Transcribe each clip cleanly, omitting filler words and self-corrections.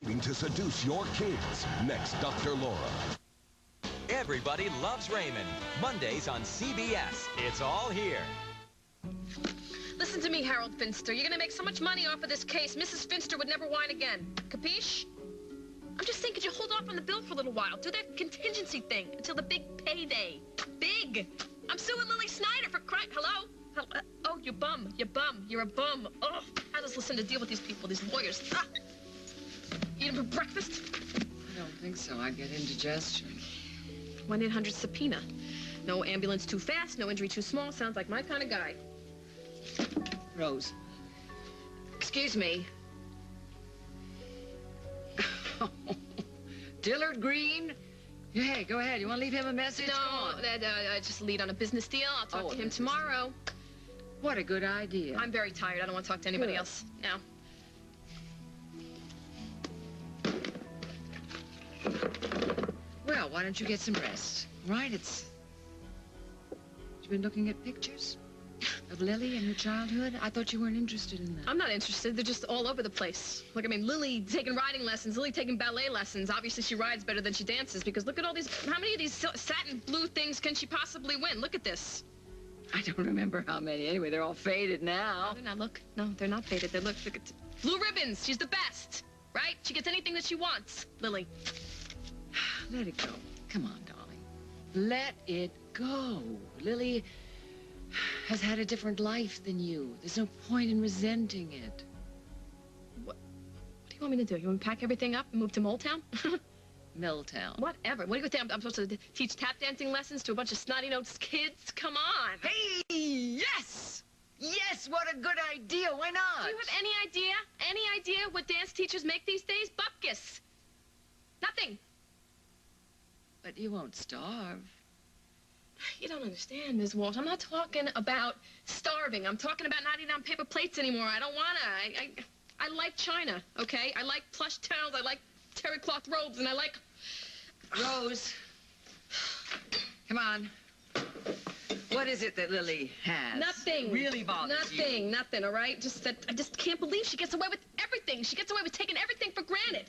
To seduce your kids. Next, Dr. Laura. Everybody Loves Raymond. Mondays on CBS. It's all here. Listen to me, Harold Finster. You're going to make so much money off of this case, Mrs. Finster would never whine again. Capiche? I'm just saying, could you hold off on the bill for a little while? Do that contingency thing until the big payday. Big! I'm suing Lily Snyder for crying. Hello? Oh, you bum. You bum. You're a bum. Oh, I just listen to deal with these people, these lawyers. Ah. Eat them for breakfast? I don't think so. I get indigestion. 1-800 subpoena. No ambulance too fast, no injury too small. Sounds like my kind of guy. Rose. Excuse me. Dillard Green? Hey, go ahead. You want to leave him a message? No, just lead on a business deal. I'll talk to him tomorrow. What a good idea. I'm very tired. I don't want to talk to anybody else now. Well, why don't you get some rest? Right, You've been looking at pictures of Lily and her childhood? I thought you weren't interested in that. I'm not interested. They're just all over the place. Look, I mean, Lily taking riding lessons, Lily taking ballet lessons. Obviously, she rides better than she dances because look at all these... How many of these satin blue things can she possibly win? Look at this. I don't remember how many. Anyway, they're all faded now. No, they're not. Look. No, they're not faded. Look at... Blue ribbons. She's the best, right? She gets anything that she wants, Lily. Let it go. Come on, darling. Let it go. Lily has had a different life than you. There's no point in resenting it. What do you want me to do? You want me to pack everything up and move to Moletown? Milltown. Whatever. What do you think? I'm supposed to teach tap dancing lessons to a bunch of snotty-nosed kids? Come on. Hey, yes! Yes, what a good idea. Why not? Do you have any idea? Any idea what dance teachers make these days? Bupkis. Nothing. But you won't starve. You don't understand, Ms. Walsh. I'm not talking about starving. I'm talking about not eating on paper plates anymore. I don't wanna. I like China, okay? I like plush towels. I like terry cloth robes, and I like... Rose, come on. What is it that Lily has? Nothing. Really bothers you? Nothing, all right? Just that I just can't believe she gets away with everything. She gets away with taking everything for granted.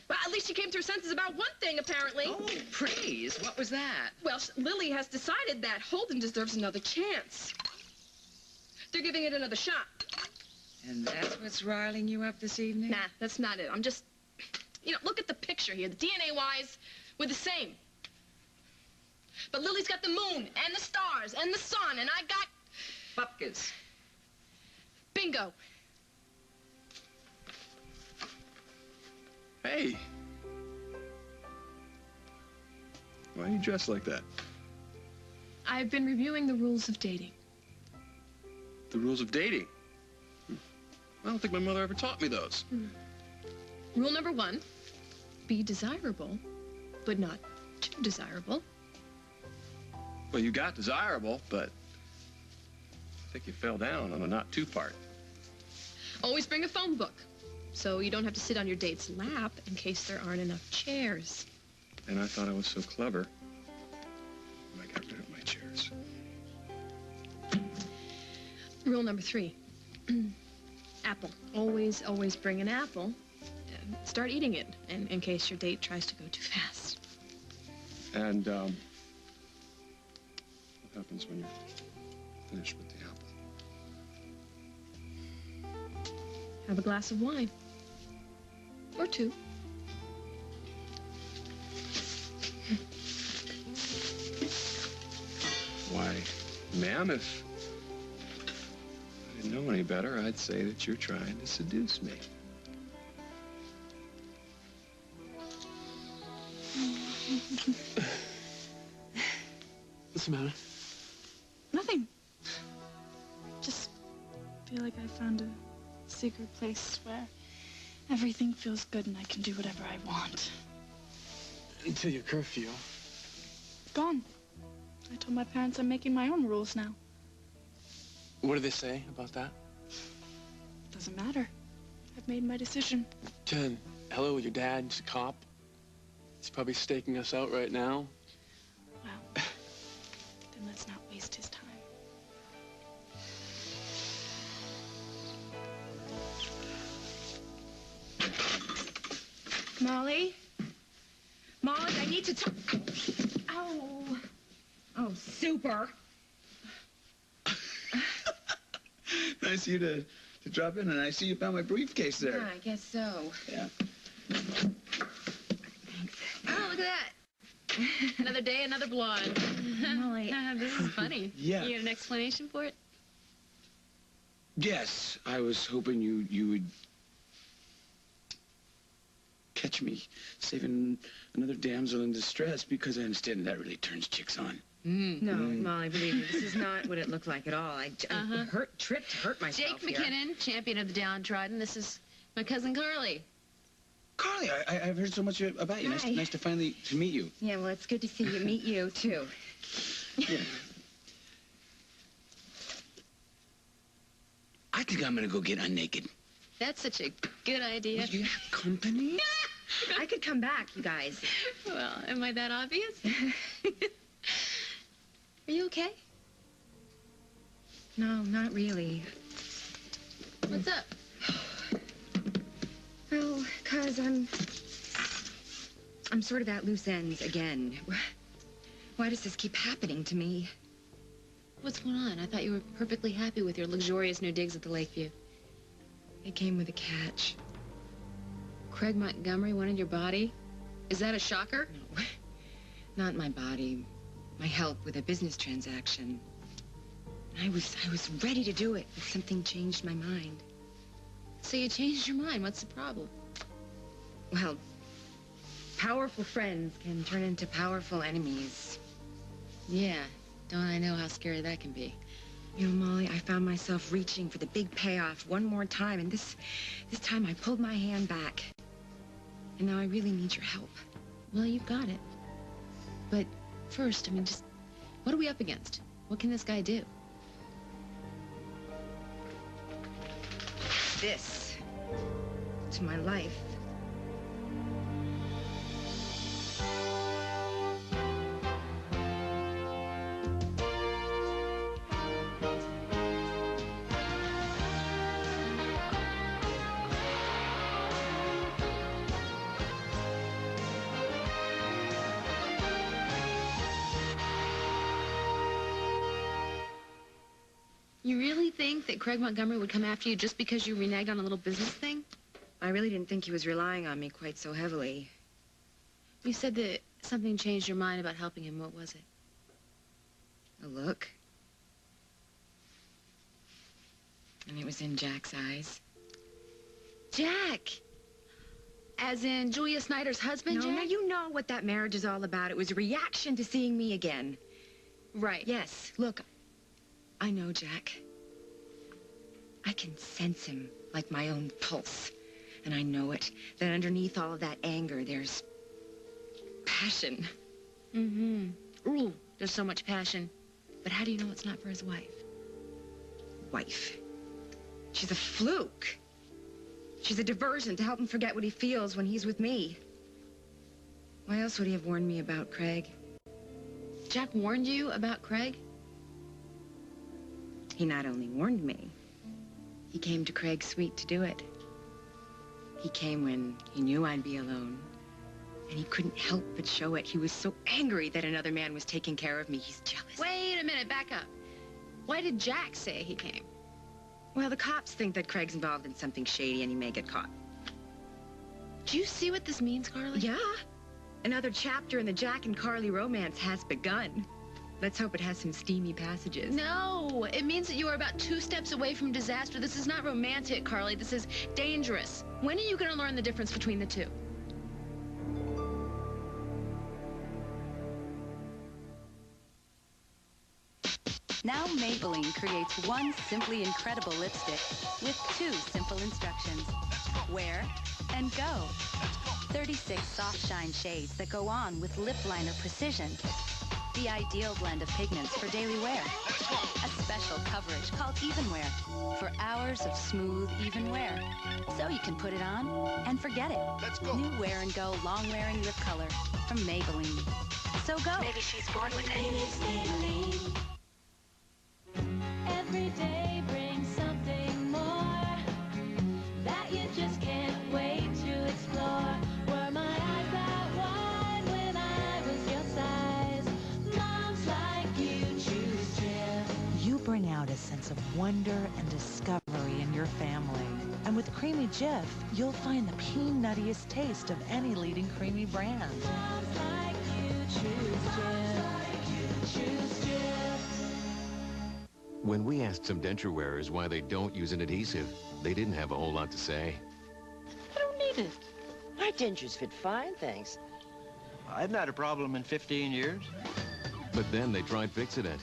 Well, at least she came to her senses about one thing, apparently. Oh, praise. What was that? Well, Lily has decided that Holden deserves another chance. They're giving it another shot. And that's what's riling you up this evening? Nah, that's not it. I'm just... You know, look at the picture here. The DNA-wise, we're the same. But Lily's got the moon and the stars and the sun, and I got... Bupkis. Bingo. Hey. Why are you dressed like that? I've been reviewing the rules of dating. The rules of dating? I don't think my mother ever taught me those. Rule number 1, be desirable, but not too desirable. Well, you got desirable, but I think you fell down on the not too part. Always bring a phone book, so you don't have to sit on your date's lap in case there aren't enough chairs. And I thought I was so clever. I got rid of my chairs. Rule number 3, apple. Always, always bring an apple. Start eating it in case your date tries to go too fast. And, what happens when you're finished with the apple? Have a glass of wine. Or 2. Why, ma'am, if I didn't know any better, I'd say that you're trying to seduce me. What's the matter? Nothing. Just feel like I found a secret place where everything feels good and I can do whatever I want. Until your curfew. Gone. I told my parents I'm making my own rules now. What do they say about that? Doesn't matter. I've made my decision. Jen, hello, your dad, he's a cop. He's probably staking us out right now. Well, then let's not waste his time. Molly? Molly, I need to talk. Ow. Oh, super. Nice of you to drop in, and I see you found my briefcase there. Yeah, I guess so. Yeah. Oh, look at that. Another day, another blonde. Molly. This is funny. Yeah. You got an explanation for it? Yes, I was hoping you would catch me saving another damsel in distress, because I understand that really turns chicks on. No, Molly, believe me, this is not what it looked like at all. I tripped to hurt myself. Jake McKinnon, champion of the downtrodden. This is my cousin Carly. Carly, I've heard so much about you. Hi. Nice to finally meet you. Yeah, well, it's good to see you, meet you, too. Yeah. I think I'm gonna go get unnaked. That's such a good idea. Will you have company? I could come back, you guys. Well, am I that obvious? Are you okay? No, not really. What's up? Well, 'cause I'm sort of at loose ends again. Why does this keep happening to me? What's going on? I thought you were perfectly happy with your luxurious new digs at the Lakeview. It came with a catch. Craig Montgomery wanted your body? Is that a shocker? No, not my body. My help with a business transaction. I was ready to do it, but something changed my mind. So you changed your mind. What's the problem? Well, powerful friends can turn into powerful enemies. Yeah, don't I know how scary that can be? You know, Molly, I found myself reaching for the big payoff one more time, and this time I pulled my hand back. And now I really need your help. Well, you've got it. But first, I mean, just what are we up against? What can this guy do? This to my life. You really think that Craig Montgomery would come after you just because you reneged on a little business thing? I really didn't think he was relying on me quite so heavily. You said that something changed your mind about helping him. What was it? A look. And it was in Jack's eyes. Jack! As in Julia Snyder's husband, No, Jack? now you know what that marriage is all about. It was a reaction to seeing me again. Right. Yes, look, I know Jack. I can sense him like my own pulse. And I know it, that underneath all of that anger, there's passion. Mm-hmm. Ooh, there's so much passion. But how do you know it's not for his wife? Wife. She's a fluke. She's a diversion to help him forget what he feels when he's with me. Why else would he have warned me about Craig? Jack warned you about Craig? He not only warned me, he came to Craig's suite to do it. He came when he knew I'd be alone, and he couldn't help but show it. He was so angry that another man was taking care of me. He's jealous. Wait a minute, back up. Why did Jack say he came? Well, the cops think that Craig's involved in something shady and he may get caught. Do you see what this means, Carly? Yeah. Another chapter in the Jack and Carly romance has begun. Let's hope it has some steamy passages. No, it means that you are about 2 steps away from disaster. This is not romantic, Carly. This is dangerous. When are you going to learn the difference between the two? Now Maybelline creates one simply incredible lipstick with 2 simple instructions. Wear and go. 36 soft shine shades that go on with lip liner precision. The ideal blend of pigments for daily wear. A special coverage called Even Wear for hours of smooth, even wear. So you can put it on and forget it. New Wear and Go long-wearing lip color from Maybelline. So go. Maybe she's born with it. Every day brings something more that you just can't wait to explore. We're wonder and discovery in your family. And with Creamy Jif, you'll find the peanuttiest taste of any leading creamy brand. Sounds like you choose Jif. When we asked some denture wearers why they don't use an adhesive, they didn't have a whole lot to say. I don't need it. My dentures fit fine, thanks. I've not had a problem in 15 years. But then they tried Fix-It-Dent,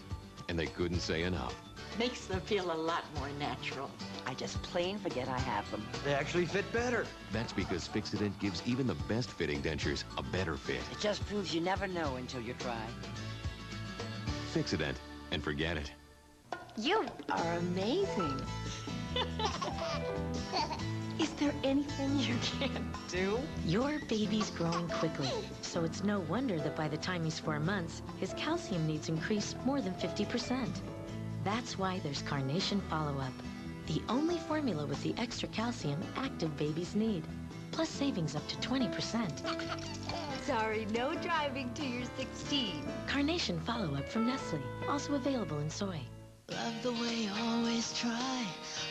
and they couldn't say enough. Makes them feel a lot more natural. I just plain forget I have them. They actually fit better. That's because Fix-It-Dent gives even the best fitting dentures a better fit. It just proves you never know until you try. Fix-It-Dent, and forget it. You are amazing. Is there anything you can't do? Your baby's growing quickly, so it's no wonder that by the time he's 4 months, his calcium needs increase more than 50%. That's why there's Carnation Follow-Up, the only formula with the extra calcium active babies need, plus savings up to 20%. Sorry, no driving till you're 16. Carnation Follow-Up from Nestle, also available in soy. Love the way you always try,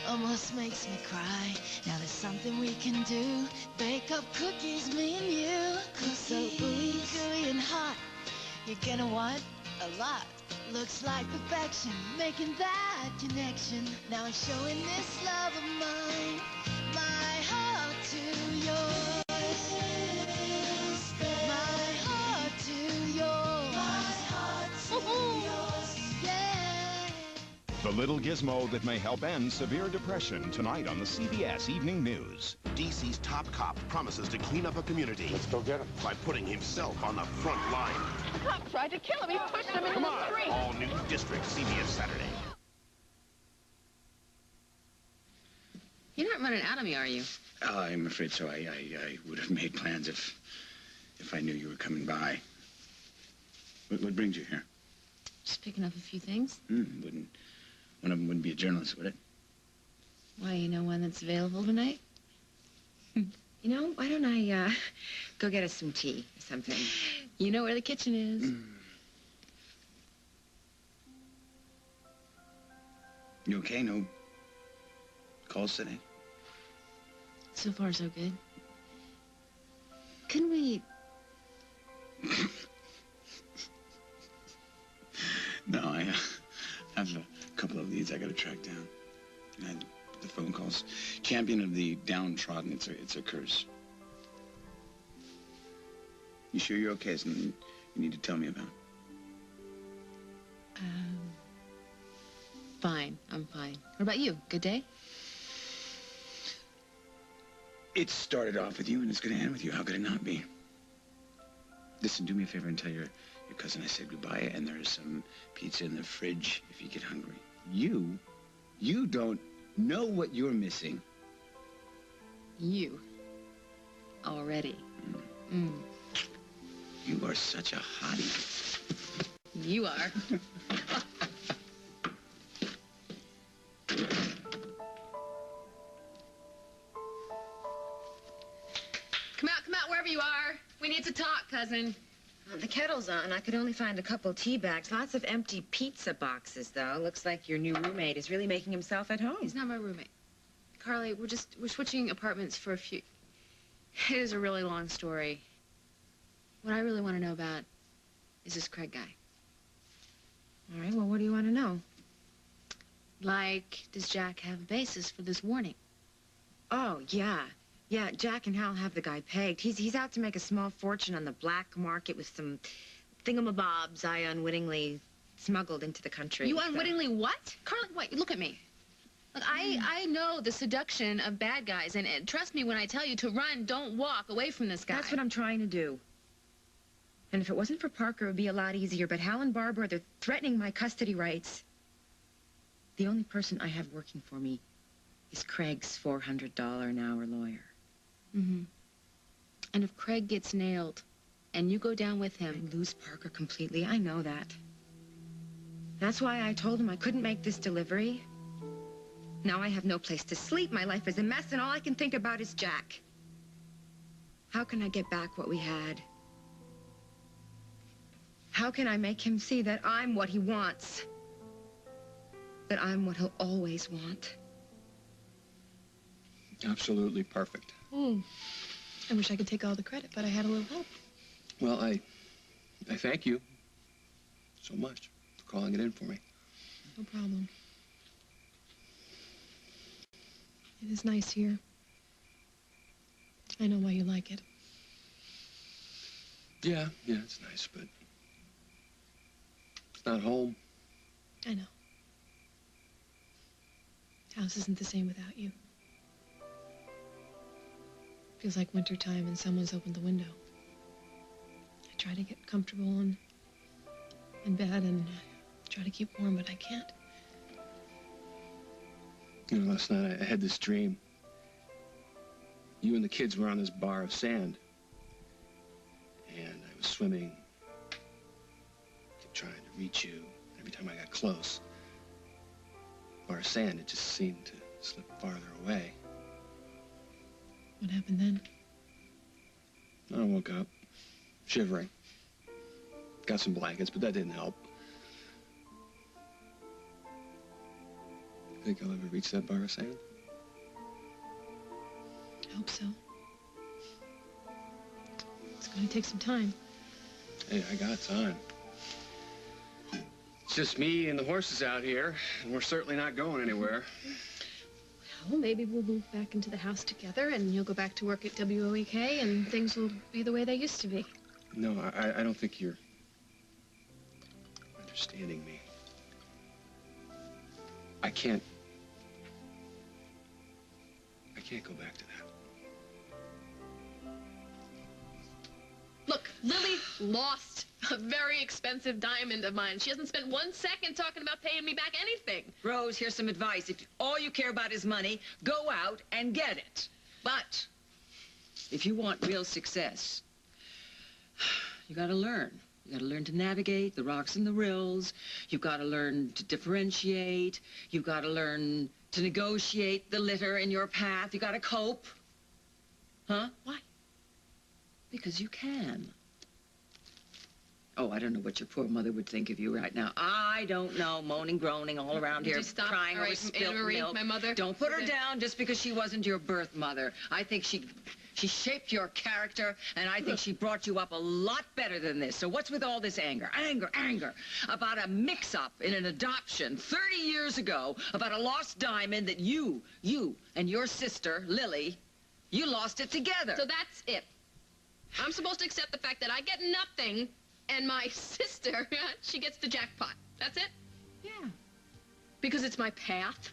almost makes me cry. Now there's something we can do, bake up cookies, me and you. Cookies. So ooey, gooey and hot, you're gonna want a lot. Looks like perfection, making that connection. Now I'm showing this love of mine, my heart to yours. My heart to yours. My heart to yours. Yeah. The little gizmo that may help end severe depression tonight on the CBS Evening News. DC's top cop promises to clean up a community. Let's go get him. By putting himself on the front line. The cop tried to kill him. He pushed him into the street. All new District, CBS Saturday. You're not running out of me, are you? I'm afraid so. I would have made plans if I knew you were coming by. What brings you here? Just picking up a few things. One of them wouldn't be a journalist, would it? Why, you know one that's available tonight? You know, why don't I, go get us some tea or something? You know where the kitchen is. You okay? No calls today? So far, so good. Can we... No, I have a couple of leads I got to track down. And the phone calls. Champion of the downtrodden, it's a curse. You sure you're okay? It's something you need to tell me about. Fine. I'm fine. What about you? Good day? It started off with you, and it's going to end with you. How could it not be? Listen, do me a favor and tell your cousin I said goodbye, and there's some pizza in the fridge if you get hungry. You don't know what you're missing. You. Already. You are such a hottie. You are. Come out, wherever you are. We need to talk, cousin. The kettle's on. I could only find a couple tea bags. Lots of empty pizza boxes, though. Looks like your new roommate is really making himself at home. He's not my roommate. Carly, we're switching apartments for a few... It is a really long story. What I really want to know about is this Craig guy. All right, well, what do you want to know? Like, does Jack have a basis for this warning? Oh, yeah. Yeah, Jack and Hal have the guy pegged. He's out to make a small fortune on the black market with some thingamabobs I unwittingly smuggled into the country. You unwittingly what? Carly, wait, look at me. Look, I know the seduction of bad guys, and trust me when I tell you to run, don't walk away from this guy. That's what I'm trying to do. And if it wasn't for Parker, it would be a lot easier, but Hal and Barbara, they're threatening my custody rights. The only person I have working for me is Craig's $400 an hour lawyer. And if Craig gets nailed, and you go down with him... I'd lose Parker completely, I know that. That's why I told him I couldn't make this delivery. Now I have no place to sleep, my life is a mess, and all I can think about is Jack. How can I get back what we had? How can I make him see that I'm what he wants? that I'm what he'll always want. Absolutely perfect. I wish I could take all the credit, but I had a little help. Well, I thank you so much for calling it in for me. No problem. It is nice here. I know why you like it. Yeah, it's nice, but it's not home. I know. House isn't the same without you. Feels like wintertime and someone's opened the window. I try to get comfortable in bed and try to keep warm, but I can't. You know, last night I had this dream. You and the kids were on this bar of sand. And I was swimming, kept trying to reach you. Every time I got close, bar of sand, it just seemed to slip farther away. What happened then? I woke up, shivering. Got some blankets, but that didn't help. Think I'll ever reach that bar of sand? I hope so. It's going to take some time. Hey, I got time. It's just me and the horses out here, and we're certainly not going anywhere. Well, maybe we'll move back into the house together, and you'll go back to work at WOEK, and things will be the way they used to be. No, I don't think you're understanding me. I can't go back to that. Look, Lily lost a very expensive diamond of mine. She hasn't spent 1 second talking about paying me back anything. Rose, here's some advice. If all you care about is money, go out and get it. But if you want real success, you gotta learn. You gotta learn to navigate the rocks and the rills. You've gotta learn to differentiate. You've gotta learn to negotiate the litter in your path. You gotta cope. Huh? Why? Because you can. Oh, I don't know what your poor mother would think of you right now. I don't know, moaning, groaning all around here, Stop. crying All over right, spilt Anna Marie, milk. my mother. Don't put her down just because she wasn't your birth mother. I think she shaped your character, and I think she brought you up a lot better than this. So what's with all this anger? Anger about a mix-up in an adoption 30 years ago, about a lost diamond that you and your sister, Lily, you lost it together. So that's it. I'm supposed to accept the fact that I get nothing, and my sister, she gets the jackpot. That's it? Yeah. Because it's my path.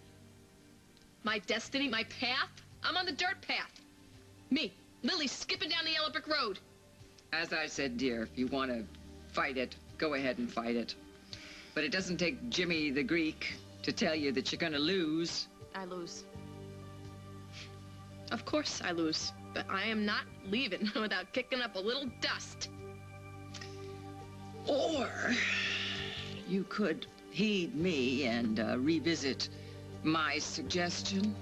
My destiny, my path. I'm on the dirt path. Me, Lily, skipping down the yellow brick road. As I said, dear, if you want to fight it, go ahead and fight it. But it doesn't take Jimmy the Greek to tell you that you're going to lose. I lose. Of course I lose. But I am not leaving without kicking up a little dust. Or you could heed me and revisit my suggestion.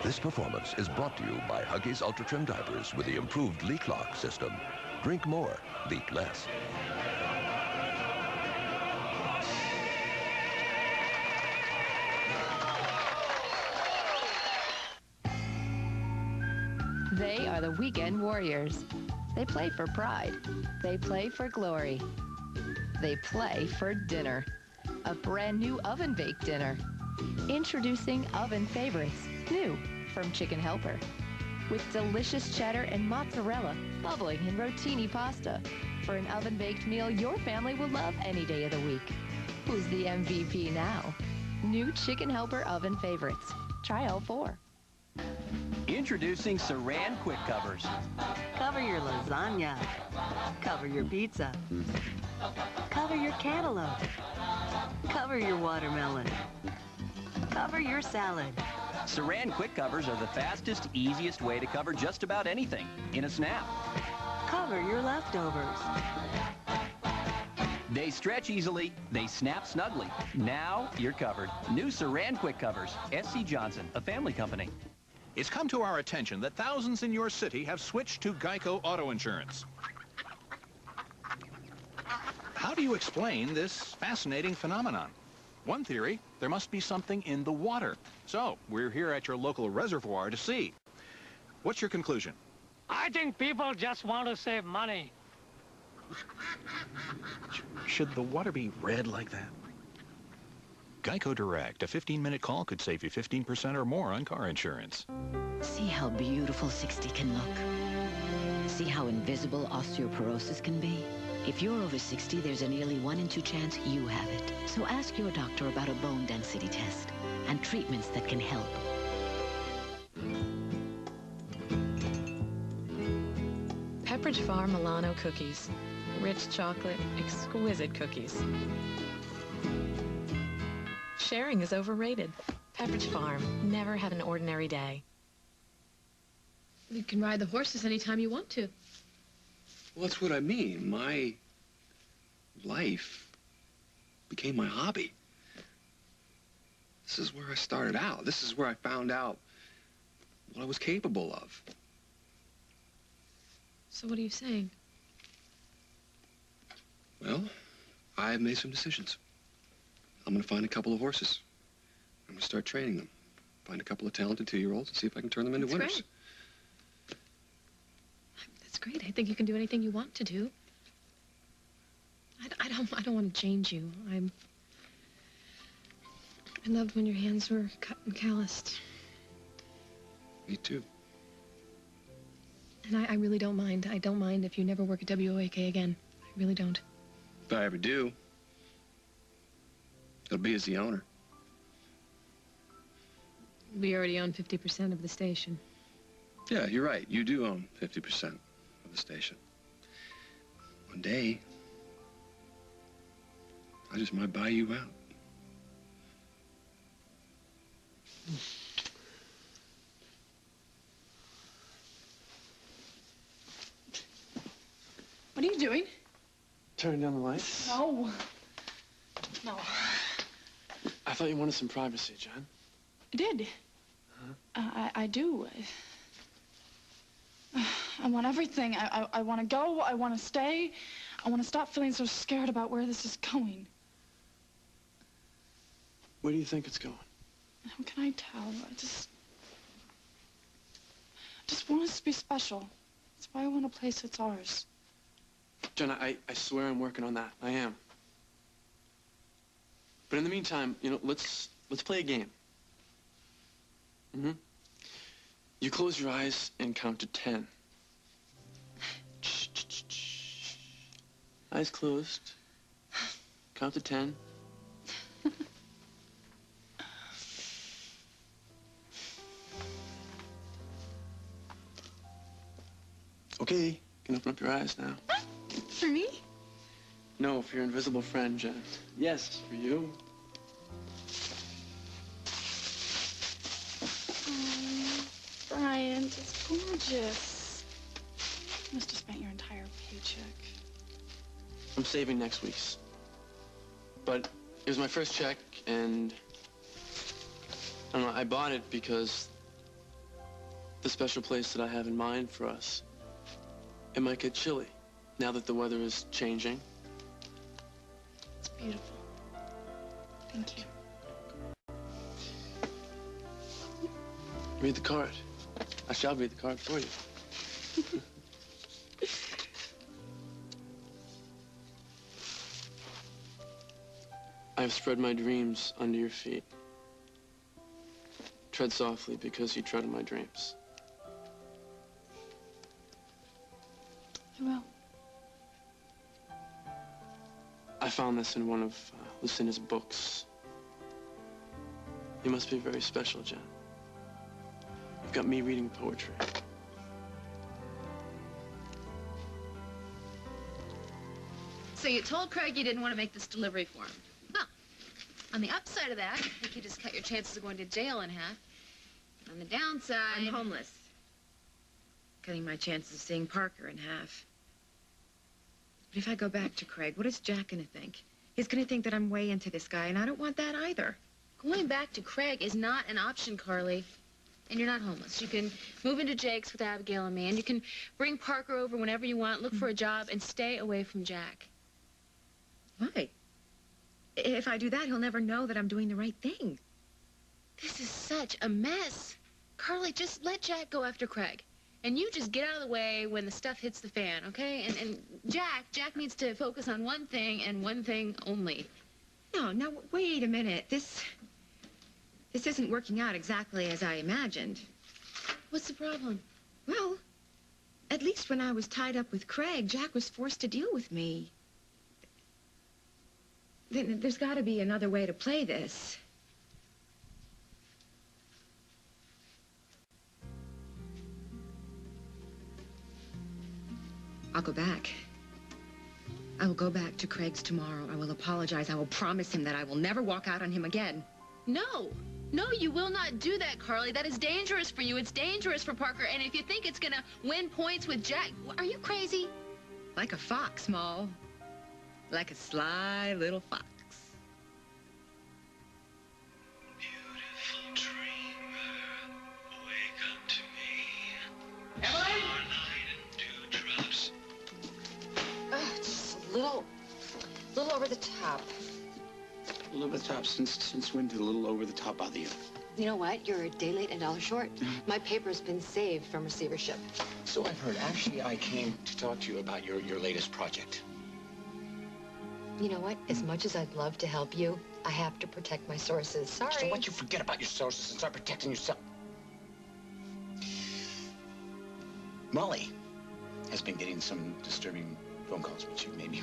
This performance is brought to you by Huggies Ultra Trim Diapers with the improved leak lock system. Drink more, leak less. They are the Weekend Warriors. They play for pride. They play for glory. They play for dinner. A brand new oven-baked dinner. Introducing Oven Favorites, new from Chicken Helper. With delicious cheddar and mozzarella bubbling in rotini pasta. For an oven-baked meal your family will love any day of the week. Who's the MVP now? New Chicken Helper Oven Favorites. Try all 4. Introducing Saran Quick Covers. Cover your lasagna. Cover your pizza. Cover your cantaloupe. Cover your watermelon. Cover your salad. Saran quick covers are the fastest, easiest way to cover just about anything in a snap. Cover your leftovers. They stretch easily, they snap snugly. Now you're covered. New Saran quick covers. S.C. Johnson, a family company. It's come to our attention that thousands in your city have switched to Geico Auto Insurance. How do you explain this fascinating phenomenon? One theory, there must be something in the water. So, we're here at your local reservoir to see. What's your conclusion? I think people just want to save money. Should the water be red like that? Geico Direct, a 15-minute call could save you 15% or more on car insurance. See how beautiful 60 can look? See how invisible osteoporosis can be? If you're over 60, there's a nearly 1 in 2 chance you have it. So ask your doctor about a bone density test and treatments that can help. Pepperidge Farm Milano cookies. Rich chocolate, exquisite cookies. Sharing is overrated. Pepperidge Farm. Never have an ordinary day. You can ride the horses anytime you want to. Well, that's what I mean. My life became my hobby. This is where I started out. This is where I found out what I was capable of. So what are you saying? Well, I've made some decisions. I'm going to find a couple of horses. I'm going to start training them. Find a couple of talented 2-year-olds and see if I can turn them into winners. Great. That's great. I think you can do anything you want to do. I don't want to change you. I loved when your hands were cut and calloused. Me too. And I really don't mind. I don't mind if you never work at WOAK again. I really don't. If I ever do, it'll be as the owner. We already own 50% of the station. Yeah, you're right. You do own 50% of the station. One day, I just might buy you out. What are you doing? Turning down the lights. No. No. I thought you wanted some privacy, Jen. I did. Huh? I do. I want everything. I want to go. I want to stay. I want to stop feeling so scared about where this is going. Where do you think it's going? How can I tell? I just want us to be special. That's why I want a place that's ours. Jen, I swear I'm working on that. I am. But in the meantime, you know, let's play a game. Mm-hmm. You close your eyes and count to 10. Eyes closed. Count to 10. Okay, you can open up your eyes now. For me? No, for your invisible friend, Jen. Yes, for you. Oh, Brian, it's gorgeous. You must have spent your entire paycheck. I'm saving next week's. But it was my first check, and I don't know, I bought it because the special place that I have in mind for us, it might get chilly now that the weather is changing. It's beautiful. Thank you. Read the card. I shall read the card for you. I have spread my dreams under your feet. Tread softly because you tread on my dreams. I will. I found this in one of Lucinda's books. You must be very special, Jen. You've got me reading poetry. So you told Craig you didn't want to make this delivery for him. Well, on the upside of that, I think you just cut your chances of going to jail in half. On the downside... I'm homeless. Cutting my chances of seeing Parker in half. But if I go back to Craig, what is Jack gonna think? He's gonna think that I'm way into this guy, and I don't want that either. Going back to Craig is not an option, Carly. And you're not homeless. You can move into Jake's with Abigail and me, and you can bring Parker over whenever you want, look for a job, and stay away from Jack. Why? If I do that, he'll never know that I'm doing the right thing. This is such a mess. Carly, just let Jack go after Craig. And you just get out of the way when the stuff hits the fan, okay? And Jack needs to focus on one thing and one thing only. No, wait a minute. This isn't working out exactly as I imagined. What's the problem? Well, at least when I was tied up with Craig, Jack was forced to deal with me. There's got to be another way to play this. I'll go back. I will go back to Craig's tomorrow. I will apologize. I will promise him that I will never walk out on him again. No. No, you will not do that, Carly. That is dangerous for you. It's dangerous for Parker. And if you think it's gonna win points with Jack, are you crazy? Like a fox, Moll. Like a sly little fox. Just a little over the top. A little over the top. Since when did a little over the top bother you? You know what? You're a day late and $1 short. My paper's been saved from receivership. So I've heard. Actually, I came to talk to you about your latest project. You know what? As much as I'd love to help you, I have to protect my sources. Sorry. So why don't you forget about your sources and start protecting yourself? Molly has been getting some disturbing phone calls, which made me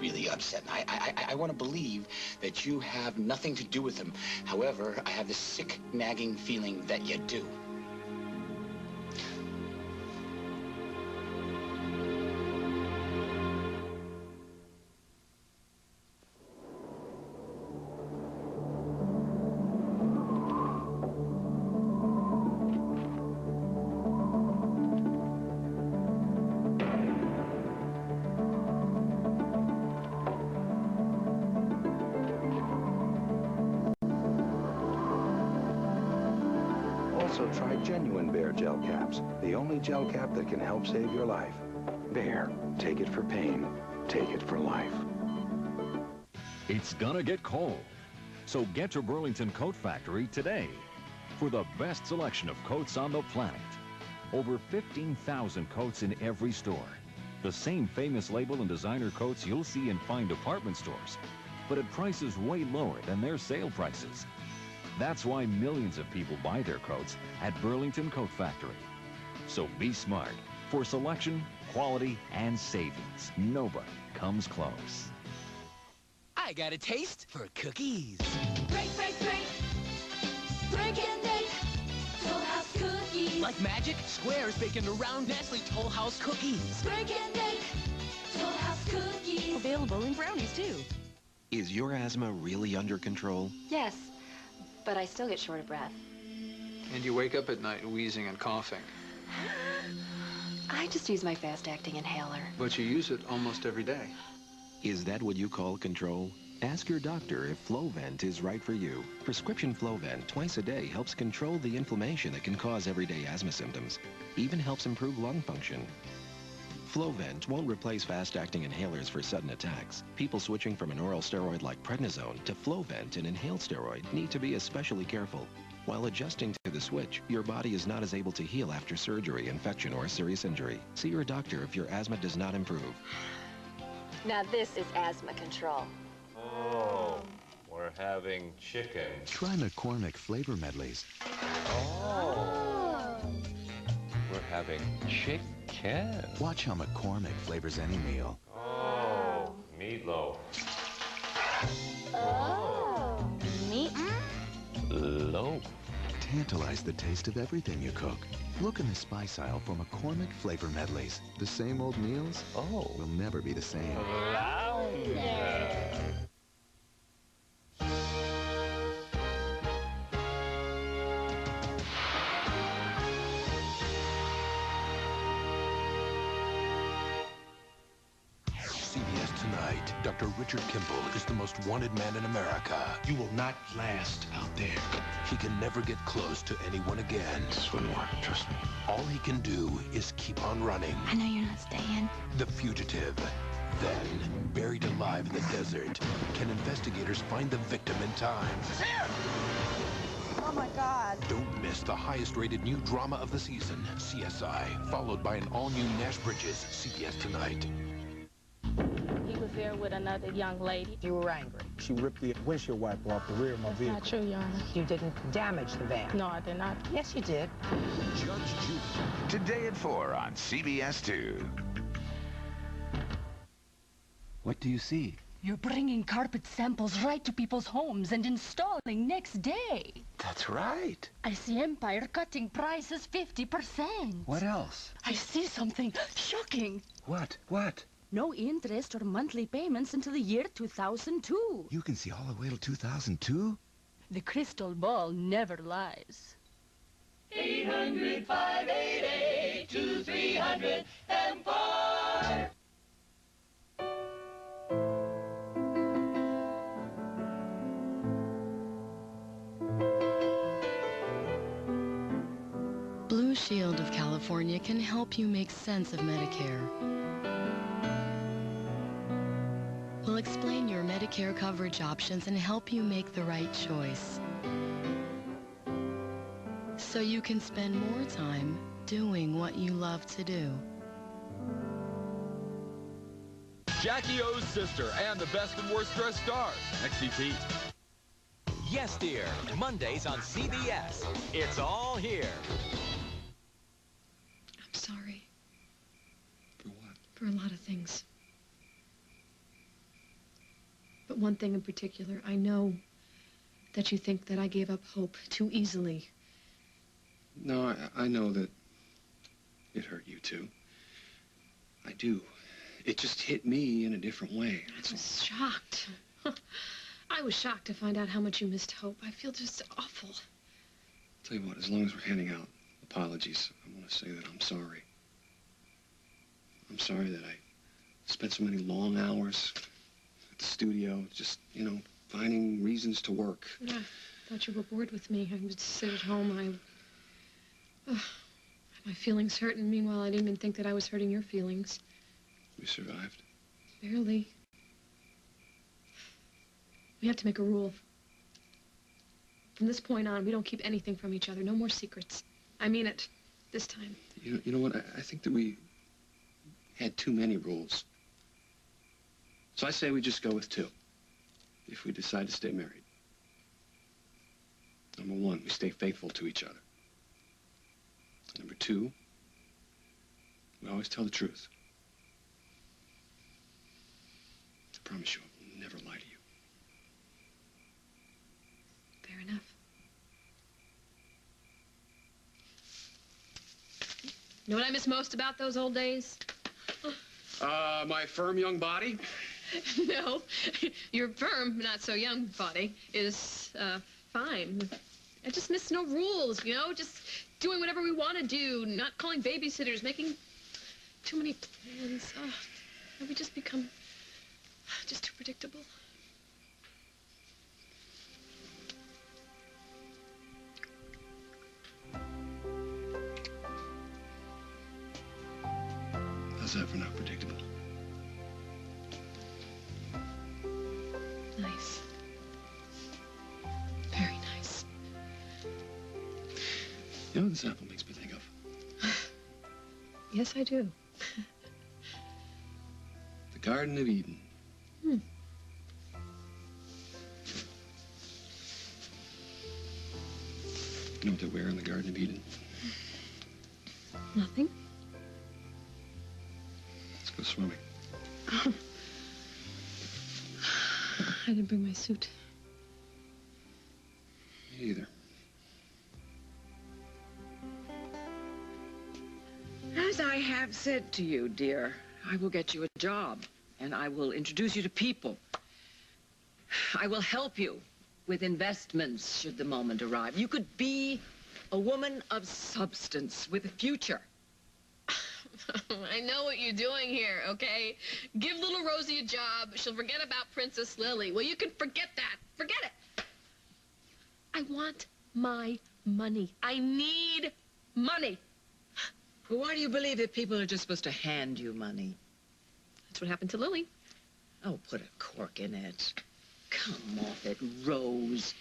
really upset. And I want to believe that you have nothing to do with them. However, I have this sick, nagging feeling that you do. Also try Genuine Bear Gel Caps, the only gel cap that can help save your life. Bear, take it for pain, take it for life. It's gonna get cold, so get to Burlington Coat Factory today for the best selection of coats on the planet. Over 15,000 coats in every store. The same famous label and designer coats you'll see in fine department stores, but at prices way lower than their sale prices. That's why millions of people buy their coats at Burlington Coat Factory. So be smart. For selection, quality, and savings, nobody comes close. I got a taste for cookies. Break, break, break. Break and bake. Toll House cookies. Like magic, Square's baking around Nestle Toll House cookies. Break and bake. Toll House cookies. Available in brownies, too. Is your asthma really under control? Yes, but I still get short of breath. And you wake up at night wheezing and coughing. I just use my fast-acting inhaler. But you use it almost every day. Is that what you call control? Ask your doctor if Flovent is right for you. Prescription Flovent twice a day helps control the inflammation that can cause everyday asthma symptoms. Even helps improve lung function. Flovent won't replace fast-acting inhalers for sudden attacks. People switching from an oral steroid like prednisone to Flovent, an inhaled steroid, need to be especially careful. While adjusting to the switch, your body is not as able to heal after surgery, infection, or serious injury. See your doctor if your asthma does not improve. Now this is asthma control. Oh, we're having chicken. Try McCormick flavor medleys. Oh. We're having chicken. Watch how McCormick flavors any meal. Oh, meatloaf. Oh. Meat? Loaf. Tantalize the taste of everything you cook. Look in the spice aisle for McCormick flavor medleys. The same old meals will never be the same. Dr. Richard Kimball is the most wanted man in America. You will not last out there. He can never get close to anyone again. This wouldn't work, trust me. All he can do is keep on running. I know you're not staying. The fugitive. Then, buried alive in the desert, can investigators find the victim in time? Here! Oh my God. Don't miss the highest-rated new drama of the season, CSI, followed by an all-new Nash Bridges, CBS Tonight. He was there with another young lady. You were angry. She ripped the windshield wiper off the rear of my vehicle. Not true, Your Honor. You didn't damage the van. No, I did not. Yes, you did. Judge Judy. Today at 4 on CBS 2. What do you see? You're bringing carpet samples right to people's homes and installing next day. That's right. I see Empire cutting prices 50%. What else? I see something shocking. What? What? No interest or monthly payments until the year 2002. You can see all the way till 2002? The crystal ball never lies. 800-588-2300 Empire. Blue Shield of California can help you make sense of Medicare. We'll explain your Medicare coverage options and help you make the right choice. So you can spend more time doing what you love to do. Jackie O's sister and the best and worst dressed stars. Next Pete. Yes, dear. Mondays on CBS. It's all here. I'm sorry. For what? For a lot of things. But one thing in particular, I know that you think that I gave up hope too easily. No, I know that it hurt you too. I do. It just hit me in a different way. I was shocked. I was shocked to find out how much you missed Hope. I feel just awful. Tell you what, as long as we're handing out apologies, I want to say that I'm sorry. I'm sorry that I spent so many long hours at the studio, just, finding reasons to work. Yeah, I thought you were bored with me. I would sit at home. My feelings hurt, and meanwhile, I didn't even think that I was hurting your feelings. We survived. Barely. We have to make a rule. From this point on, we don't keep anything from each other. No more secrets. I mean it. This time. You know what? I think that we had too many rules. So I say we just go with 2. If we decide to stay married. Number 1, we stay faithful to each other. Number 2, we always tell the truth. I promise you, I'll never lie to you. Fair enough. You know what I miss most about those old days? My firm young body. No, your firm, not so young body is fine. I just miss no rules, just doing whatever we want to do, not calling babysitters, making too many plans. Have we just become just too predictable? How's that for not predictable? Nice. Very nice. You know what this apple makes me think of? Yes, I do. The Garden of Eden. Hmm. You know what they wear in the Garden of Eden? Nothing. Let's go swimming. I didn't bring my suit. Me either. As I have said to you, dear, I will get you a job, and I will introduce you to people. I will help you with investments should the moment arrive. You could be a woman of substance with a future. I know what you're doing here, okay? Give little Rosie a job. She'll forget about Princess Lily. Well, you can forget that. Forget it. I want my money. I need money. Well, why do you believe that people are just supposed to hand you money? That's what happened to Lily. Oh, put a cork in it. Come off it, Rose.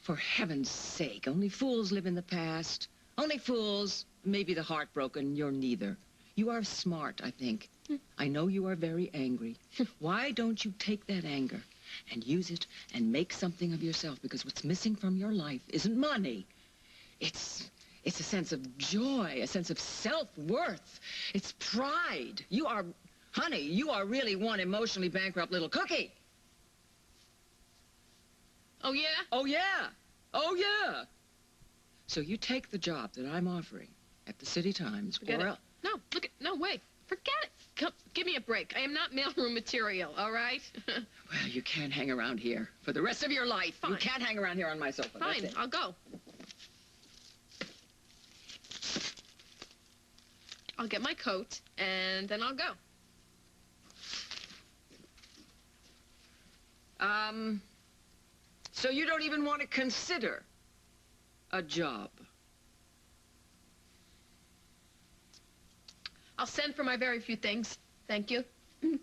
For heaven's sake, only fools live in the past. Only fools. Maybe the heartbroken. You're neither. You are smart, I think. I know you are very angry. Why don't you take that anger and use it and make something of yourself? Because what's missing from your life isn't money. It's a sense of joy, a sense of self-worth. It's pride. You are, honey, you are really one emotionally bankrupt little cookie. Oh, yeah? Oh, yeah. Oh, yeah. So you take the job that I'm offering at the City Times. Forget it. No, look at, no, wait. Forget it. Come, give me a break. I am not mailroom material, all right? Well, you can't hang around here for the rest of your life. Fine. You can't hang around here on my sofa. Fine, That's it. I'll go. I'll get my coat, and then I'll go. So you don't even want to consider a job? I'll send for my very few things. Thank you. You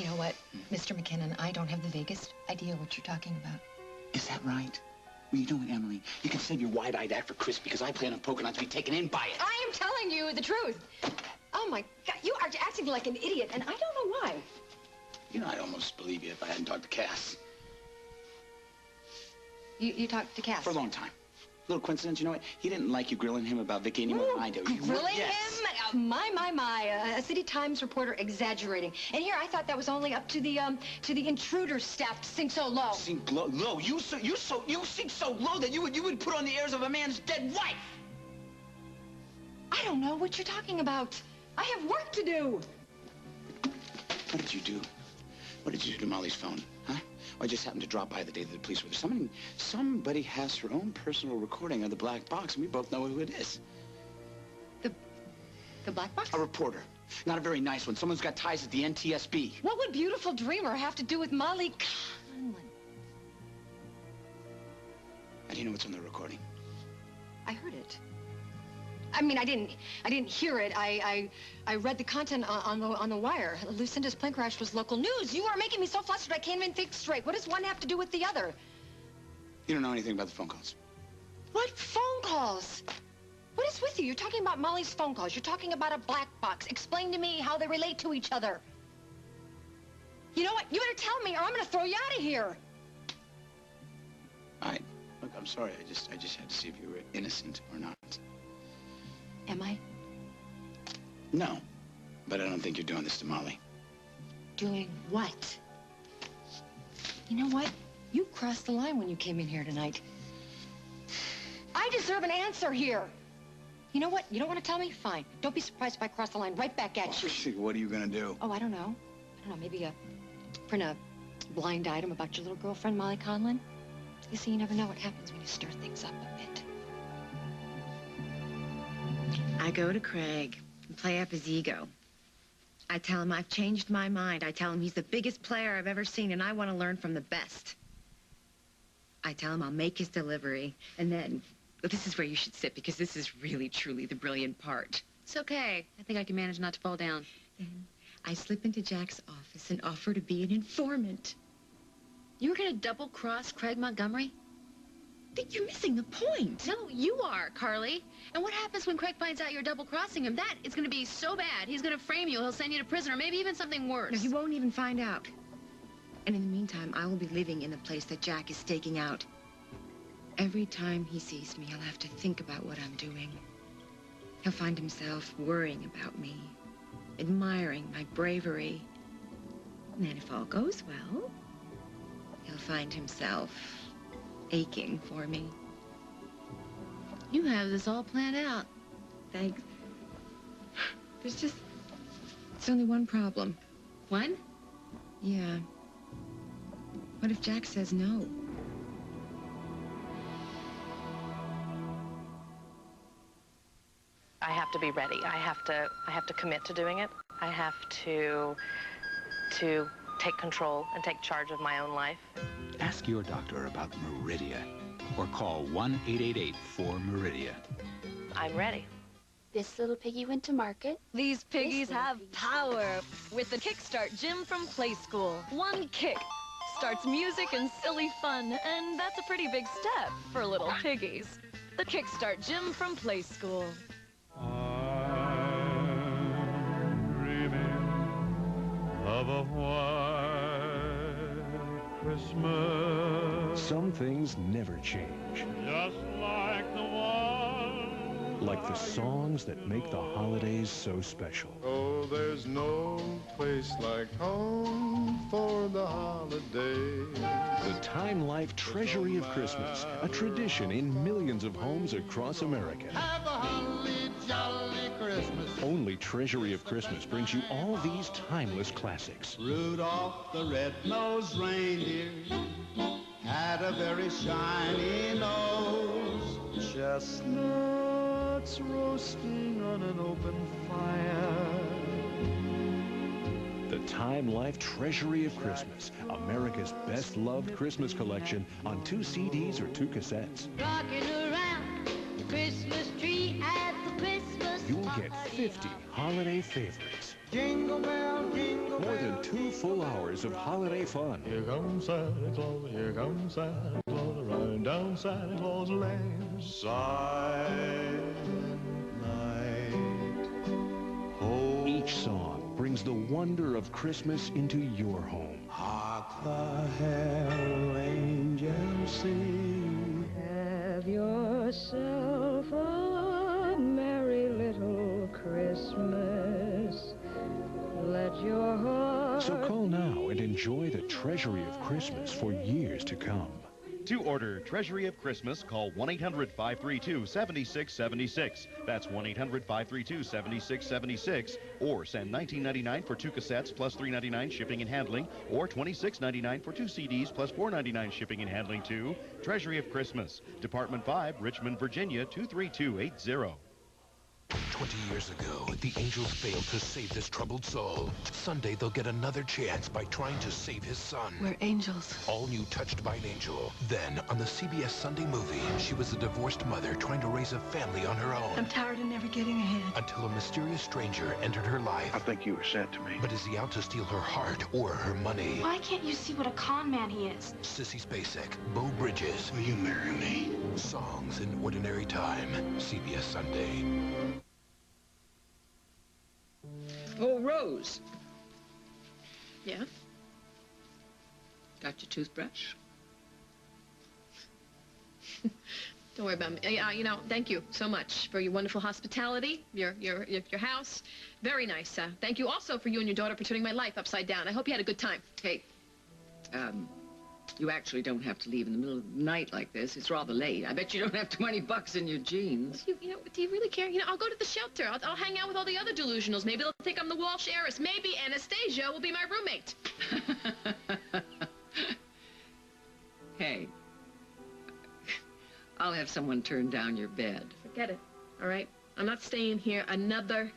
know what, Mr. McKinnon, I don't have the vaguest idea what you're talking about. Is that right? Well, you know what, Emily? You can save your wide-eyed act for Chris because I plan on poking not to be taken in by it. I am telling you the truth. Oh, my God. You are acting like an idiot, and I don't know why. You know, I'd almost believe you if I hadn't talked to Cass. You talked to Cass? For a long time. Little coincidence, you know what? He didn't like you grilling him about Vicky any more than I do. Grilling Yes. him? My. A City Times reporter exaggerating. And here, I thought that was only up to the intruder staff to sink so low. Sink low? You sink so low that you would put on the airs of a man's dead wife. I don't know what you're talking about. I have work to do. What did you do? What did you do to Molly's phone, huh? I just happened to drop by the day that the police were there. Somebody has her own personal recording of the black box, and we both know who it is. The black box? A reporter. Not a very nice one. Someone's got ties at the NTSB. What would Beautiful Dreamer have to do with Molly Conlon? How do you know what's on the recording? I heard it. I mean, I didn't hear it. I read the content on the wire. Lucinda's plane crash was local news. You are making me so flustered I can't even think straight. What does one have to do with the other? You don't know anything about the phone calls. What phone calls? What is with you? You're talking about Molly's phone calls. You're talking about a black box. Explain to me how they relate to each other. You know what? You better tell me or I'm gonna throw you out of here. Look, I'm sorry. I just had to see if you were innocent or not. Am I? No, but I don't think you're doing this to Molly. Doing what? You know what? You crossed the line when you came in here tonight. I deserve an answer here. You know what? You don't want to tell me? Fine. Don't be surprised if I cross the line right back at you. What are you gonna do? Oh, I don't know. Maybe print a blind item about your little girlfriend, Molly Conlon. You see, you never know what happens when you stir things up a bit. I go to Craig and play up his ego. I tell him I've changed my mind. I tell him he's the biggest player I've ever seen and I want to learn from the best. I tell him I'll make his delivery and then, well, this is where you should sit because this is really, truly the brilliant part. It's okay. I think I can manage not to fall down. Then I slip into Jack's office and offer to be an informant. You were going to double-cross Craig Montgomery? You're missing the point. No, you are, Carly. And what happens when Craig finds out you're double-crossing him? That is going to be so bad. He's going to frame you. He'll send you to prison or maybe even something worse. No, he won't even find out. And in the meantime, I will be living in the place that Jack is staking out. Every time he sees me, he'll have to think about what I'm doing. He'll find himself worrying about me, admiring my bravery. And then if all goes well, he'll find himself aching for me. You have this all planned out. Thanks. There's only one problem. One? Yeah. What if Jack says no? to be ready. I have to commit to doing it. I have to take control and take charge of my own life. Ask your doctor about Meridia or call 1-888-4-MERIDIA. I'm ready. This little piggy went to market. These piggies have power with the Kickstart Gym from Play School. One kick starts music and silly fun, and that's a pretty big step for little piggies. The Kickstart Gym from Play School. Of a white Christmas. Some things never change. Just like the one. Like the songs that make the holidays so special. Oh, there's no place like home for the holidays. The Time Life Treasury of Christmas, a tradition in millions of homes across America. Have a holly jolly Christmas. Only Treasury of Christmas brings you all these timeless classics. Rudolph the red-nosed reindeer had a very shiny nose. Chestnuts roasting on an open fire. The Time Life Treasury of Christmas, America's best-loved Christmas collection on 2 CDs or 2 cassettes. Rocking around the Christmas tree at the Christmas You'll get 50 holiday favorites. Jingle bell, jingle bell. More than 2 full hours of holiday fun. Here comes Santa Claus, here comes Santa Claus, riding down Santa Claus Lane. Silent night. Oh. Each song brings the wonder of Christmas into your home. Hark the herald angels sing. Have yourself a merry little Christmas. Let your heart... So call now and enjoy the Treasury of Christmas for years to come. To order Treasury of Christmas, call 1-800-532-7676. That's 1-800-532-7676. Or send $19.99 for 2 cassettes plus $3.99 shipping and handling, or $26.99 for 2 CDs plus $4.99 shipping and handling to Treasury of Christmas, Department 5, Richmond, Virginia 23280. 20 years ago, the angels failed to save this troubled soul. Sunday, they'll get another chance by trying to save his son. We're angels. All new Touched by an Angel. Then, on the CBS Sunday movie, she was a divorced mother trying to raise a family on her own. I'm tired of never getting ahead. Until a mysterious stranger entered her life. I think you were sent to me. But is he out to steal her heart or her money? Why can't you see what a con man he is? Sissy Spacek, Beau Bridges. Will you marry me? Songs in Ordinary Time. CBS Sunday. Oh, Rose. Yeah? Got your toothbrush? Don't worry about me. You know, thank you so much for your wonderful hospitality, your house. Very nice. Thank you also for you and your daughter for turning my life upside down. I hope you had a good time. Hey, you actually don't have to leave in the middle of the night like this. It's rather late. I bet you don't have $20 in your jeans. You know, do you really care? You know, I'll go to the shelter. I'll hang out with all the other delusionals. Maybe they'll think I'm the Walsh heiress. Maybe Anastasia will be my roommate. Hey, I'll have someone turn down your bed. Forget it, all right? I'm not staying here another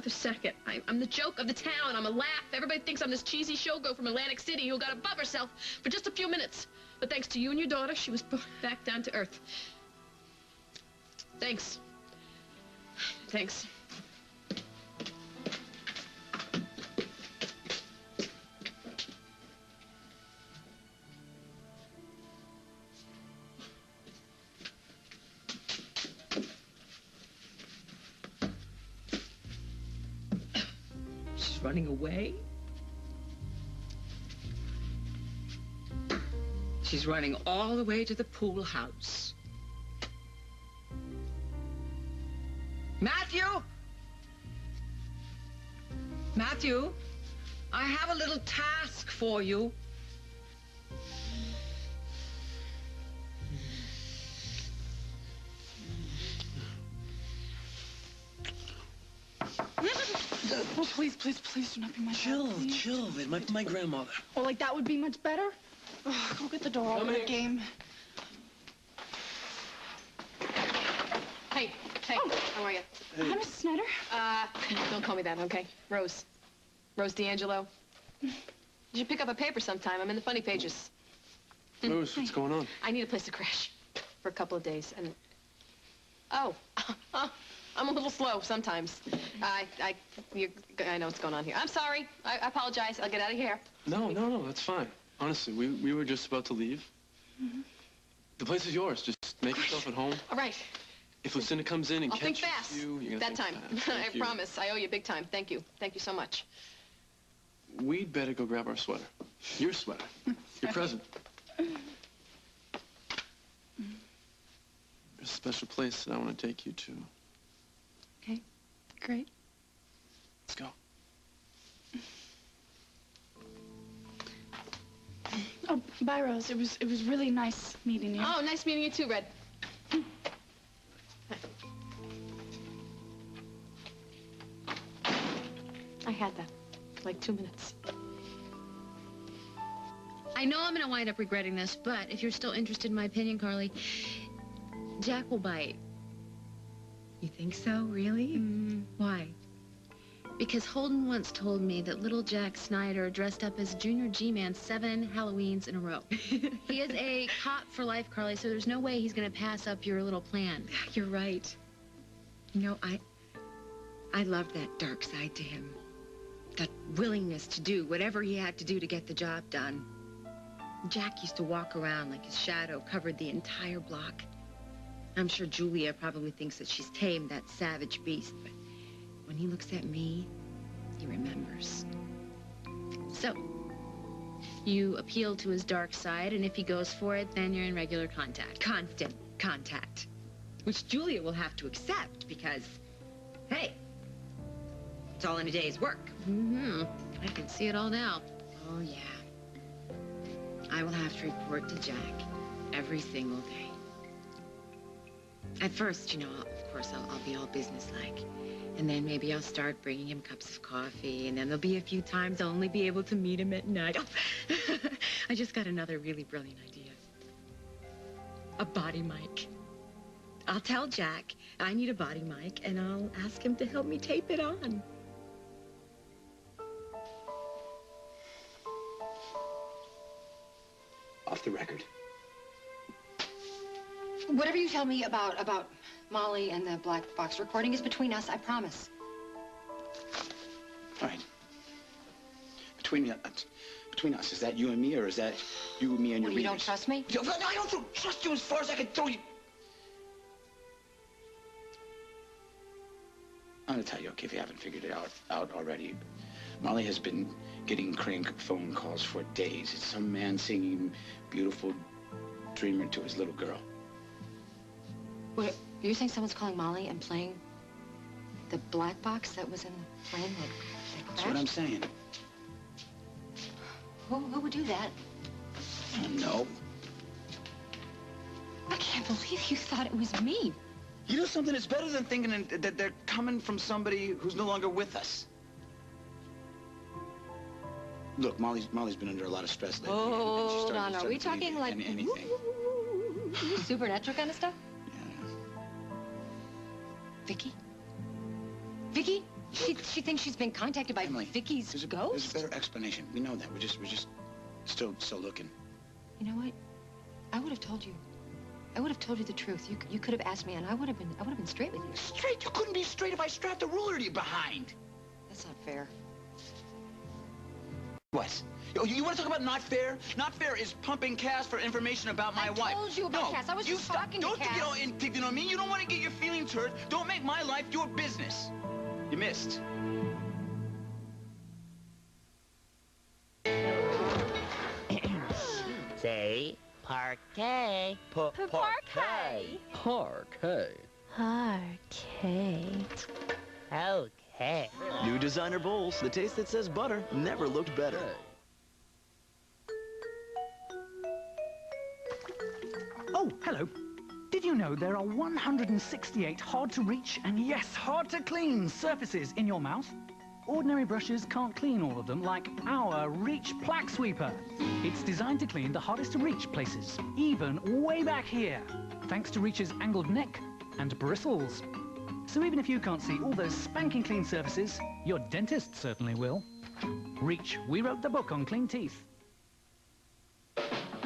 second. I'm the joke of the town. I'm a laugh. Everybody thinks I'm this cheesy showgirl from Atlantic City who got above herself for just a few minutes. But thanks to you and your daughter, she was brought back down to earth. Thanks. Thanks. Running away? She's running all the way to the pool house. Matthew! Matthew, I have a little task for you. Oh, please, please, please do not be my Chill, dad, please. chill. It might be my grandmother. Oh, like that would be much better? Oh, go get the door. I'll Come win here. a game. Hey, Hey, how are you? Hi, Mrs. Snyder. Don't call me that, okay? Rose. Rose D'Angelo. You should pick up a paper sometime. I'm in the funny pages. Rose, what's going on? I need a place to crash for a couple of days, and... Oh, I'm a little slow sometimes. I know what's going on here. I'm sorry. I apologize. I'll get out of here. No, that's fine. Honestly, we were just about to leave. The place is yours. Just make yourself at home. All right. If Lucinda comes in and I'll think catches fast. you, you're gonna that think time. fast. I Thank you. promise. I owe you big time. Thank you. Thank you so much. We'd better go grab our sweater. Your sweater. Your present. There's a special place that I want to take you to. Okay, great. Let's go. Oh, bye, Rose. It was really nice meeting you. Oh, nice meeting you too, Red. I had that. Like 2 minutes. I know I'm going to wind up regretting this, but if you're still interested in my opinion, Carly, Jack will bite. You think so, really? Why? Because Holden once told me that little Jack Snyder dressed up as Junior G-Man 7 Halloweens in a row. He is a cop for life, Carly, so there's no way he's going to pass up your little plan. You're right. You know, I loved that dark side to him. That willingness to do whatever he had to do to get the job done. Jack used to walk around like his shadow covered the entire block. I'm sure Julia probably thinks that she's tamed that savage beast, but when he looks at me, he remembers. So, you appeal to his dark side, and if he goes for it, then you're in regular contact. Constant contact. Which Julia will have to accept because, hey, it's all in a day's work. I can see it all now. Oh, yeah. I will have to report to Jack every single day. At first, you know, of course, I'll be all businesslike. And then maybe I'll start bringing him cups of coffee, and then there'll be a few times I'll only be able to meet him at night. Oh, I just got another really brilliant idea. A body mic. I'll tell Jack I need a body mic, and I'll ask him to help me tape it on. Off the record. Whatever you tell me about Molly and the black box recording is between us, I promise. All right. Between us, is that you and me, or is that you, me, and your You don't readers? trust me? I don't trust you as far as I can throw you. I'm gonna tell you, okay, if you haven't figured it out already. Molly has been getting crank phone calls for days. It's some man singing Beautiful Dreamer to his little girl. What, you're saying someone's calling Molly and playing the black box that was in the plane that That's what I'm saying. Who would do that? I don't know. I can't believe you thought it was me. You know something? It's better than thinking that they're coming from somebody who's no longer with us. Look, Molly's been under a lot of stress lately. Hold on, are we talking like anything? Supernatural kind of stuff? Vicky? Vicky? She thinks she's been contacted by Vicky's ghost? There's a better explanation. We know that. We're just still looking. You know what? I would have told you. I would have told you the truth. You could have asked me, and I would have been straight with you. Straight? You couldn't be straight if I strapped a ruler to you behind. That's not fair. What? You want to talk about not fair? Not fair is pumping Cass for information about my wife. I told you about Cass. I was just talking to Cass. Don't get all indignant on me. You don't want to get your feelings hurt. Don't make my life your business. You missed. Say parquet. Parquet. Parquet. Parquet. Okay. New designer bowls. The taste that says butter never looked better. Oh, hello. Did you know there are 168 hard-to-reach and, yes, hard-to-clean surfaces in your mouth? Ordinary brushes can't clean all of them like our Reach Plaque Sweeper. It's designed to clean the hardest-to-reach places, even way back here, thanks to Reach's angled neck and bristles. So even if you can't see all those spanking clean surfaces, your dentist certainly will. Reach, we wrote the book on clean teeth.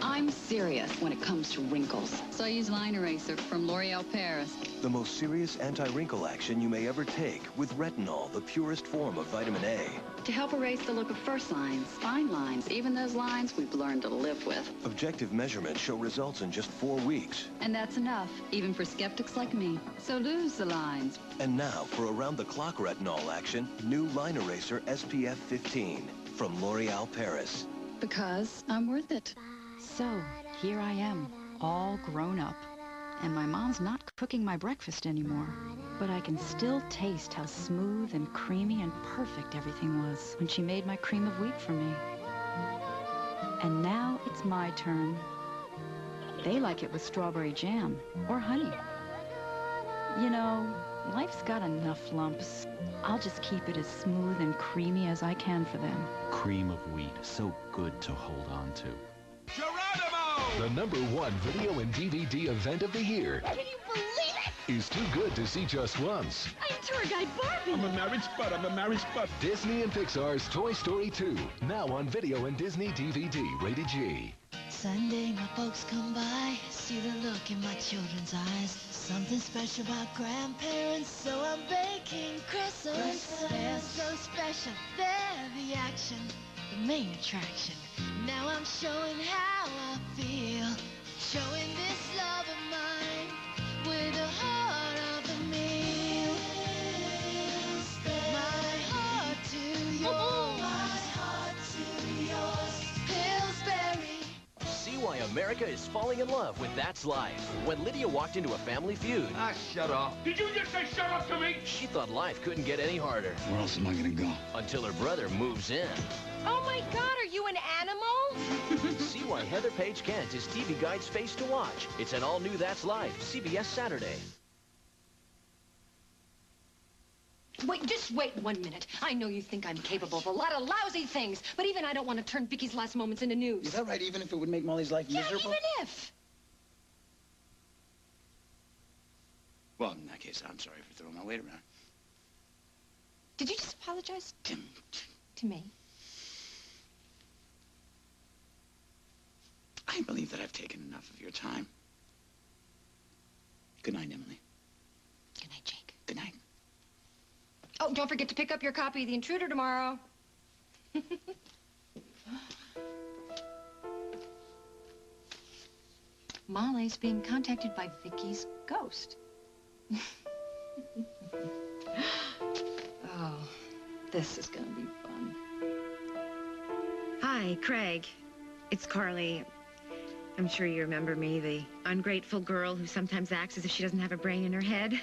I'm serious when it comes to wrinkles. So I use Line Eraser from L'Oreal Paris. The most serious anti-wrinkle action you may ever take with retinol, the purest form of vitamin A. To help erase the look of first lines, fine lines, even those lines we've learned to live with. Objective measurements show results in just 4 weeks. And that's enough, even for skeptics like me. So lose the lines. And now, for around-the-clock retinol action, new Line Eraser SPF 15 from L'Oreal Paris. Because I'm worth it. So, here I am, all grown up. And my mom's not cooking my breakfast anymore. But I can still taste how smooth and creamy and perfect everything was when she made my cream of wheat for me. And now it's my turn. They like it with strawberry jam or honey. You know, life's got enough lumps. I'll just keep it as smooth and creamy as I can for them. Cream of wheat, so good to hold on to. The #1 video and DVD event of the year Can you believe it? is too good to see just once. I'm tour guide Barbie. I'm a marriage spud. Disney and Pixar's Toy Story 2, now on video and Disney DVD, rated G. Sunday, my folks come by, see the look in my children's eyes. Something special about grandparents, so I'm baking crescents. They're so special, they're the action, the main attraction. Now I'm showing how I feel, showing this love of mine with the heart of the meal. My heart to yours, my heart to yours, Pillsbury. See why America is falling in love with That's Life. When Lydia walked into a family feud... Ah, shut up. Did you just say shut up to me? She thought life couldn't get any harder. Where else am I gonna go? Until her brother moves in. Oh my God, are you an animal? See why Heather Page Kent is TV Guide's face to watch. It's an all-new That's Life, CBS Saturday. Wait, just wait 1 minute. I know you think I'm capable of a lot of lousy things, but even I don't want to turn Vicky's last moments into news. Is that right, even if it would make Molly's life miserable? Even if. Well, in that case, I'm sorry for throwing my weight around. Did you just apologize to me? I believe that I've taken enough of your time. Good night, Emily. Good night, Jake. Good night. Oh, don't forget to pick up your copy of The Intruder tomorrow. Molly's being contacted by Vicky's ghost. Oh, this is gonna be fun. Hi, Craig. It's Carly. I'm sure you remember me, the ungrateful girl who sometimes acts as if she doesn't have a brain in her head.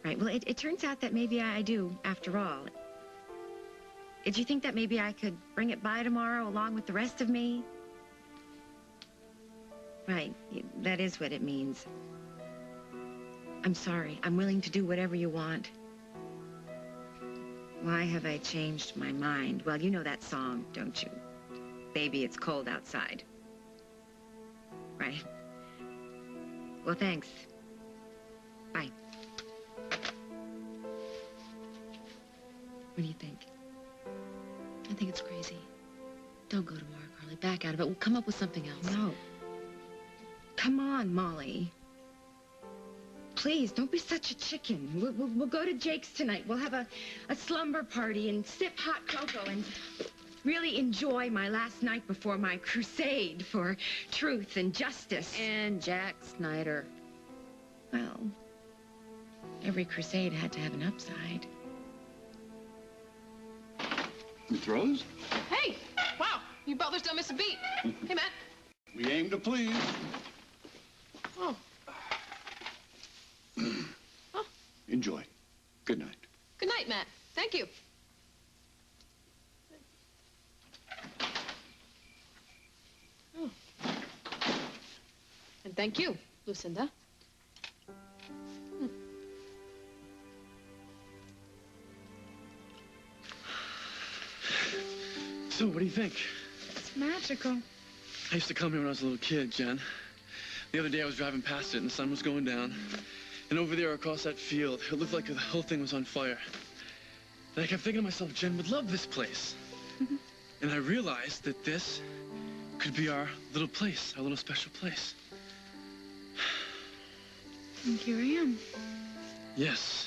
Right, well, it turns out that maybe I do, after all. Did you think that maybe I could bring it by tomorrow along with the rest of me? Right, that is what it means. I'm sorry. I'm willing to do whatever you want. Why have I changed my mind? Well, you know that song, don't you? Baby, it's cold outside. Right. Well, thanks. Bye. What do you think? I think it's crazy. Don't go tomorrow, Carly. Back out of it. We'll come up with something else. No. Come on, Molly. Please, don't be such a chicken. We'll go to Jake's tonight. We'll have a slumber party and sip hot cocoa and really enjoy my last night before my crusade for truth and justice. And Jack Snyder. Well, every crusade had to have an upside. Who throws? Hey, wow, you butlers don't miss a beat. Hey, Matt. We aim to please. Oh. Oh. Enjoy. Good night. Good night, Matt. Thank you. Oh. And thank you, Lucinda. So, what do you think? It's magical. I used to come here when I was a little kid, Jen. The other day I was driving past it and the sun was going down. And over there across that field, it looked like the whole thing was on fire. And I kept thinking to myself, Jen would love this place. And I realized that this could be our little place, our little special place. And here I am. Yes.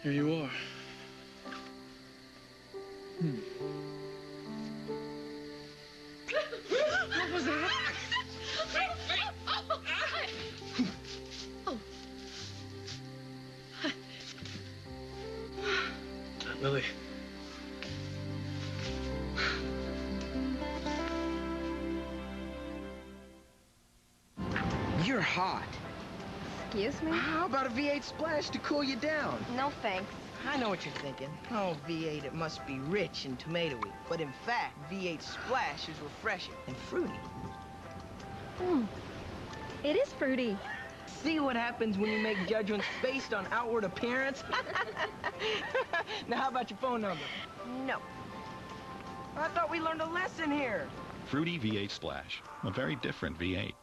Here you are. What was that? Lily. You're hot. Excuse me? How about a V8 Splash to cool you down? No thanks. I know what you're thinking. Oh, V8, it must be rich and tomatoey. But in fact, V8 Splash is refreshing and fruity. It is fruity. See what happens when you make judgments based on outward appearance? Now, how about your phone number? No. I thought we learned a lesson here. Fruity V8 Splash, a very different V8.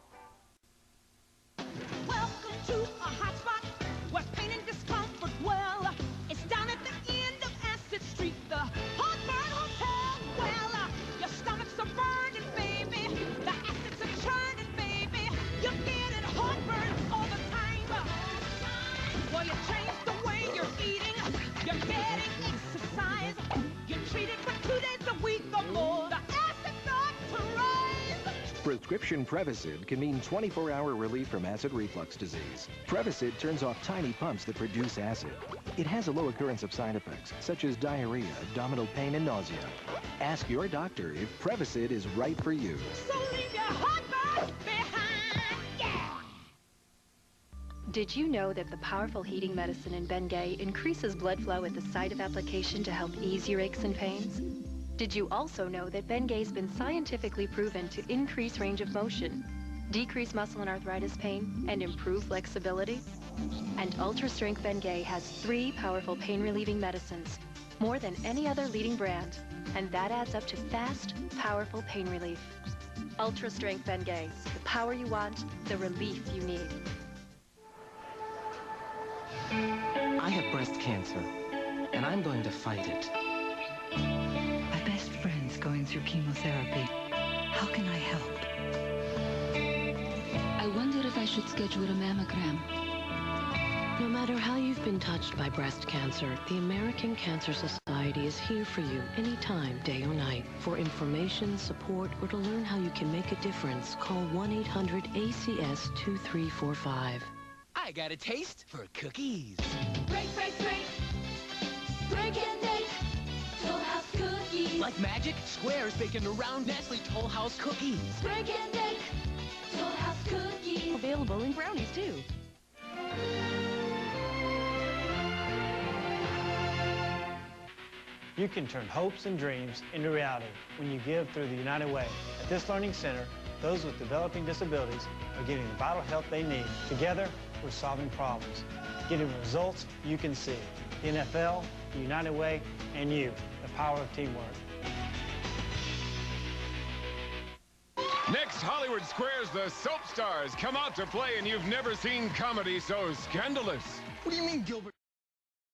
Welcome to a hot spot where pain and discomfort dwell. It's down at the end of Acid Street, the Heartburn Hotel. Well, your stomach's a burning, baby. The acids are churning, baby. You're getting heartburn all the time. Well, you change the way you're eating. You're getting exercise. You're treated for 2 days a week or more. The acid starts to rise. Prescription Prevacid can mean 24-hour relief from acid reflux disease. Prevacid turns off tiny pumps that produce acid. It has a low occurrence of side effects, such as diarrhea, abdominal pain, and nausea. Ask your doctor if Prevacid is right for you. So leave your heartburn behind, yeah! Did you know that the powerful heating medicine in Bengay increases blood flow at the site of application to help ease your aches and pains? Did you also know that Bengay's been scientifically proven to increase range of motion, decrease muscle and arthritis pain, and improve flexibility? And Ultra Strength Bengay has 3 powerful pain-relieving medicines, more than any other leading brand, and that adds up to fast, powerful pain relief. Ultra Strength Bengay, the power you want, the relief you need. I have breast cancer, and I'm going to fight it. My best friend's going through chemotherapy. How can I help? I wonder if I should schedule a mammogram. No matter how you've been touched by breast cancer, the American Cancer Society is here for you anytime, day or night. For information, support, or to learn how you can make a difference, call 1-800-ACS-2345. I got a taste for cookies. Break, break, break. Break and bake. Toll House cookies. Like magic, Square's baking a round Nestle Toll House cookies. Break and bake. Toll House cookies. Available in brownies, too. You can turn hopes and dreams into reality when you give through the United Way. At this learning center, those with developing disabilities are getting the vital help they need. Together, we're solving problems, getting results you can see. The NFL, the United Way, and you, the power of teamwork. Next Hollywood Squares, the soap stars come out to play, and you've never seen comedy so scandalous. What do you mean, Gilbert?